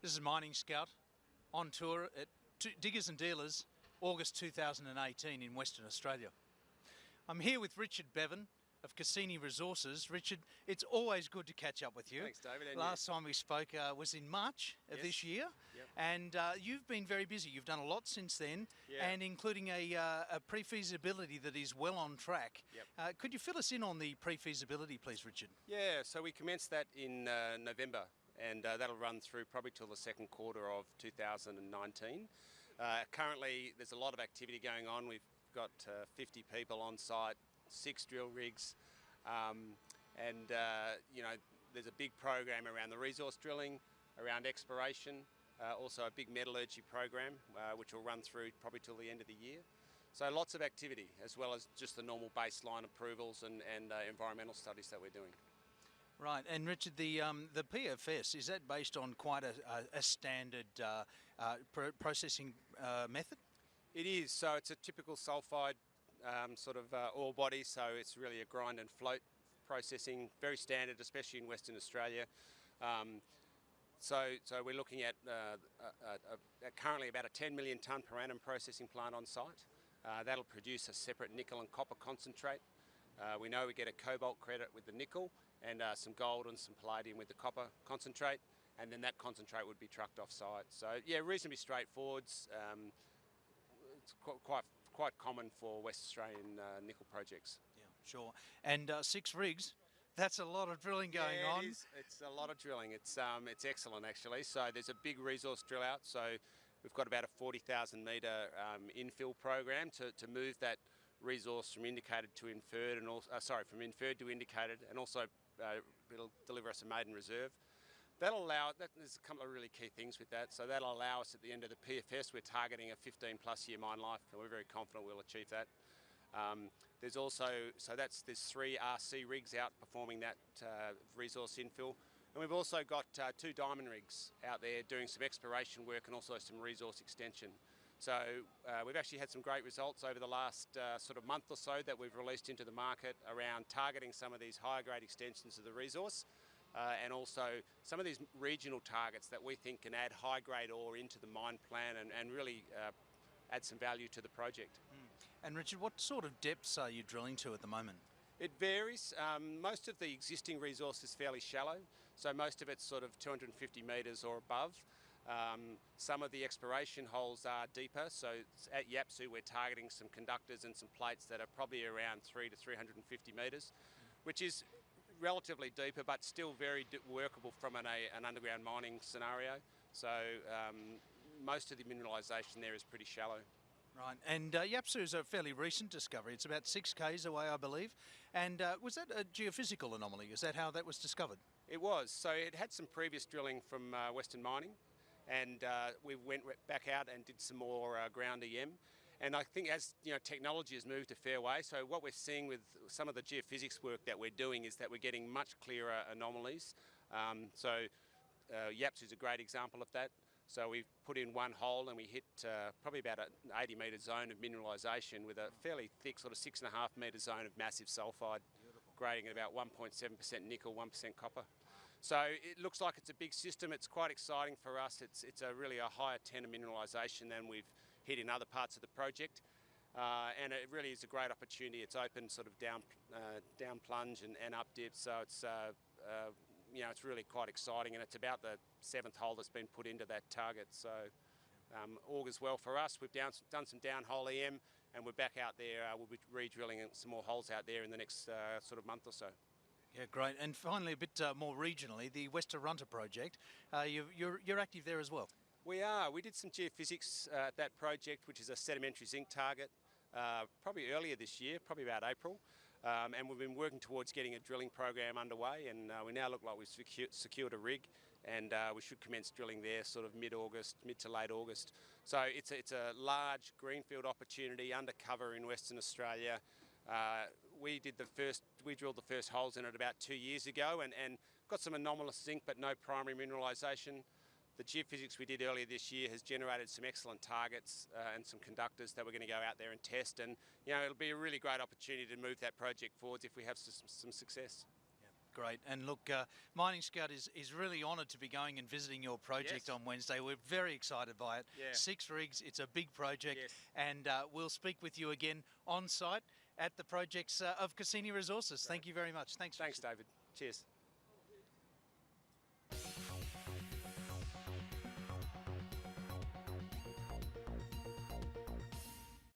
This is Mining Scout on tour at Diggers and Dealers, August 2018 in Western Australia. I'm here with Richard Bevan of Cassini Resources. Richard, it's always good to catch up with you. Thanks, David. Last time we spoke was in March of this year, and you've been very busy. You've done a lot since then, and including a pre-feasibility that is well on track. Could you fill us in on the pre-feasibility, please, Richard? Yeah, so we commenced that in November, and that'll run through probably till the second quarter of 2019. Currently, there's a lot of activity going on. We've got 50 people on site, 6 drill rigs, and you know, there's a big program around the resource drilling, around exploration, also a big metallurgy program which will run through probably till the end of the year. So lots of activity, as well as just the normal baseline approvals and environmental studies that we're doing. Right, and Richard, the PFS, is that based on quite a standard processing method? It is, so it's a typical sulphide ore body, so it's really a grind and float processing, very standard, especially in Western Australia. So we're looking at currently about a 10 million tonne per annum processing plant on site. That'll produce a separate nickel and copper concentrate. We know we get a cobalt credit with the nickel and some gold and some palladium with the copper concentrate, and then that concentrate would be trucked off site. So yeah, reasonably straightforward. It's quite common for West Australian nickel projects. Yeah, sure. And 6 rigs, that's a lot of drilling going on. It is. It's a lot of drilling. It's excellent actually. So there's a big resource drill out. So we've got about a 40,000 metre infill program to move that resource from indicated to inferred, and also from inferred to indicated, and also it'll deliver us a maiden reserve. That'll allow, there's a couple of really key things with that. So that'll allow us at the end of the PFS, we're targeting a 15+ year mine life, and we're very confident we'll achieve that. There's also, there's 3 RC rigs out performing that resource infill. And we've also got 2 diamond rigs out there doing some exploration work and also some resource extension. So we've actually had some great results over the last month or so that we've released into the market around targeting some of these higher grade extensions of the resource. And also some of these regional targets that we think can add high-grade ore into the mine plan and really add some value to the project. And Richard, what sort of depths are you drilling to at the moment? It varies. Most of the existing resource is fairly shallow, so most of it's sort of 250 metres or above. Some of the exploration holes are deeper, so at Yapsu we're targeting some conductors and some plates that are probably around 300 to 350 metres, which is relatively deeper but still very workable from an underground mining scenario. So most of the mineralisation there is pretty shallow. Right, and Yapsu is a fairly recent discovery. It's about 6 k's away, I believe. And was that a geophysical anomaly? Is that how that was discovered? It was. So it had some previous drilling from Western Mining, and we went back out and did some more ground EM. And I think as you know, technology has moved a fair way, so what we're seeing with some of the geophysics work that we're doing is that we're getting much clearer anomalies. Yapsu is a great example of that. So we've put in one hole and we hit probably about an 80 metre zone of mineralisation with a fairly thick sort of 6.5 metre zone of massive sulphide, grading at about 1.7% nickel, 1% copper. So it looks like it's a big system. It's quite exciting for us. It's really a higher tenor mineralisation than we've hit in other parts of the project, and it really is a great opportunity. It's open sort of down plunge and up dip, so it's you know, it's really quite exciting, and it's about the 7th hole that's been put into that target. So augurs well for us. We've done some downhole EM, and we're back out there. We'll be re-drilling some more holes out there in the next month or so. Yeah, great. And finally, a bit more regionally, the Westaustralien project. You're active there as well. We are. We did some geophysics at that project, which is a sedimentary zinc target, probably earlier this year, probably about April. And we've been working towards getting a drilling program underway, and we now look like we've secured a rig, and we should commence drilling there sort of mid to late August. So it's a large greenfield opportunity undercover in Western Australia. We drilled the first holes in it about 2 years ago and got some anomalous zinc but no primary mineralisation. The geophysics we did earlier this year has generated some excellent targets and some conductors that we're going to go out there and test, and you know, it'll be a really great opportunity to move that project forwards if we have some success. Yeah. Great. And look, Mining Scout is really honoured to be going and visiting your project on Wednesday. We're very excited by it. 6 rigs, it's a big project. And we'll speak with you again on site at the projects of Cassini Resources. Thank you very much. Thanks, David. Cheers.